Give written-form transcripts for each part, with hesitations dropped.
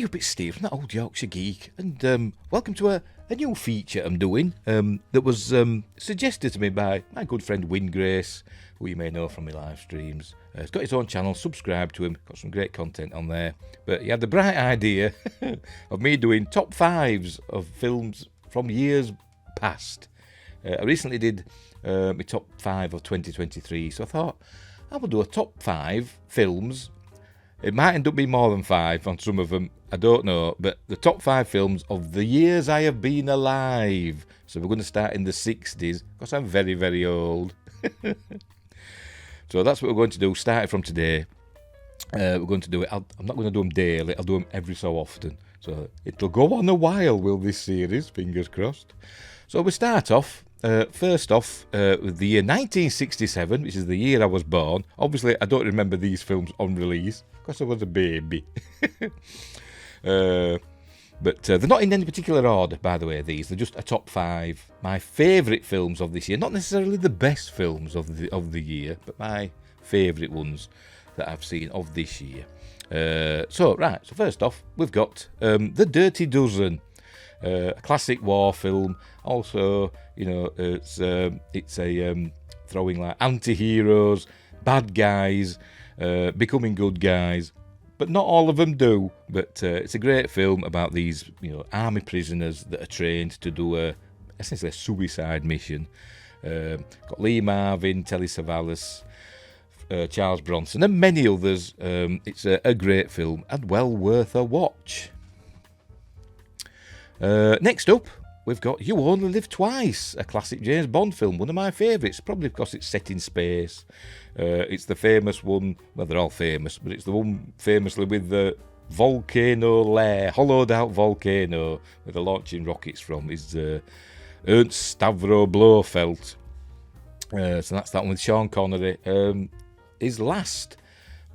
Hey up, it's Steve from that old Yorkshire Geek, and welcome to a new feature I'm doing that was suggested to me by my good friend Windgrace, who you may know from my live streams. He's got his own channel, subscribe to him, got some great content on there. But he had the bright idea of me doing top fives of films from years past. I recently did my top five of 2023, so I thought I will do a top five films. It might end up being more than five on some of them, I don't know, but the top five films of the years I have been alive. So we're going to start in the 60s, because I'm very, very old. So that's what we're going to do, starting from today. We're going to do it, I'm not going to do them daily, I'll do them every so often. So it'll go on a while, will this series, fingers crossed. So we start off, first off, with the year 1967, which is the year I was born. Obviously, I don't remember these films on release, because I was a baby. But they're not in any particular order, by the way, these. They're just a top five. My favourite films of this year. Not necessarily the best films of the year, but my favourite ones that I've seen of this year. So first off, we've got The Dirty Dozen. A classic war film. Also, you know, it's a throwing like anti-heroes, bad guys, becoming good guys. But not all of them do. But it's a great film about these, you know, army prisoners that are trained to do essentially a suicide mission. Got Lee Marvin, Telly Savalas, Charles Bronson, and many others. It's a great film and well worth a watch. Next up, we've got You Only Live Twice, a classic James Bond film, one of my favourites, probably because it's set in space. It's the famous one, well, they're all famous, but it's the one famously with the volcano lair, hollowed out volcano, where they're launching rockets from, is Ernst Stavro Blofeld. So that's that one with Sean Connery. His last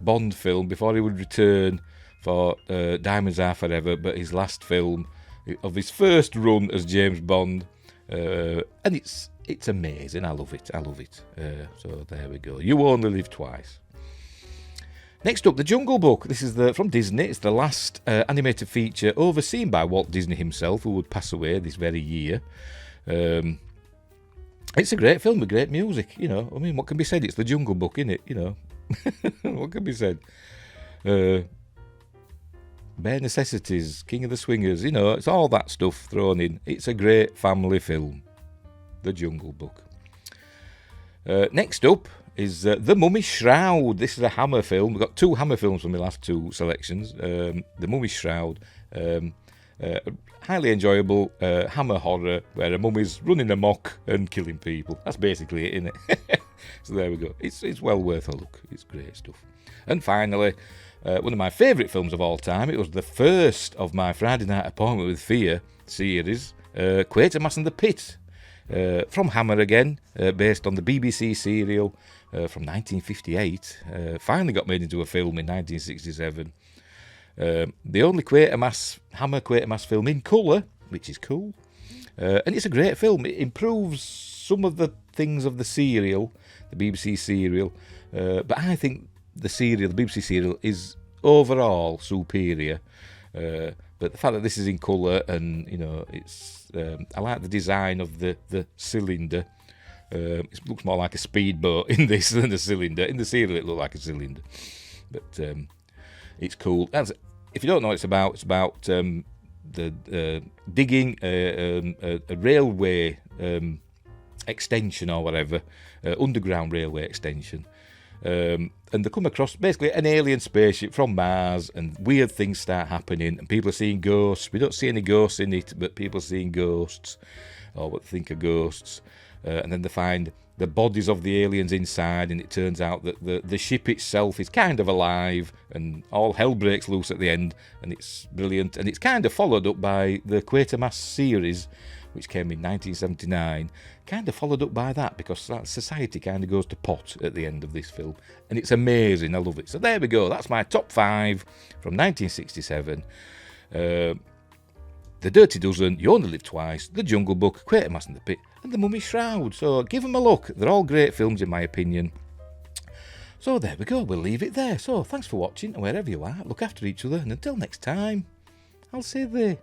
Bond film, before he would return for Diamonds Are Forever, but his last film of his first run as James Bond, and it's amazing. I love it. So there we go. You Only Live Twice. Next up, The Jungle Book. This is from Disney. It's the last animated feature overseen by Walt Disney himself, who would pass away this very year. It's a great film with great music. You know, I mean, what can be said? It's The Jungle Book, isn't it? You know, what can be said? Bare Necessities, King of the Swingers, you know, it's all that stuff thrown in. It's a great family film, The Jungle Book. Next up is The Mummy Shroud. This is a Hammer film. We've got two Hammer films from the last two selections. The Mummy Shroud, highly enjoyable Hammer horror where a mummy's running amok and killing people. That's basically it, isn't it? So there we go. It's well worth a look. It's great stuff. And finally, one of my favourite films of all time. It was the first of my Friday Night Appointment with Fear series, Quatermass and the Pit, from Hammer again, based on the BBC serial from 1958. Finally got made into a film in 1967. The only Hammer Quatermass film in colour, which is cool. And it's a great film. It improves some of the things of the serial, the BBC serial, but I think the BBC serial, is overall superior. But the fact that this is in colour and, you know, it's I like the design of the cylinder. It looks more like a speedboat in this than a cylinder. In the serial, it looked like a cylinder. But it's cool. If you don't know what it's about the digging a railway extension or whatever, underground railway extension. And they come across basically an alien spaceship from Mars, and weird things start happening, and people are seeing ghosts. We don't see any ghosts in it, but people are seeing ghosts, or what they think are ghosts. And then they find the bodies of the aliens inside, and it turns out that the ship itself is kind of alive, and all hell breaks loose at the end, and it's brilliant. And it's kind of followed up by the Quatermass series, which came in 1979, kind of followed up by that, because that society kind of goes to pot at the end of this film, and it's amazing. I love it. So there we go. That's my top five from 1967. The Dirty Dozen, You Only Live Twice, The Jungle Book, Quatermass and the Pit, and The Mummy Shroud. So give them a look. They're all great films in my opinion. So there we go. We'll leave it there. So thanks for watching, and wherever you are, look after each other, and until next time, I'll say they.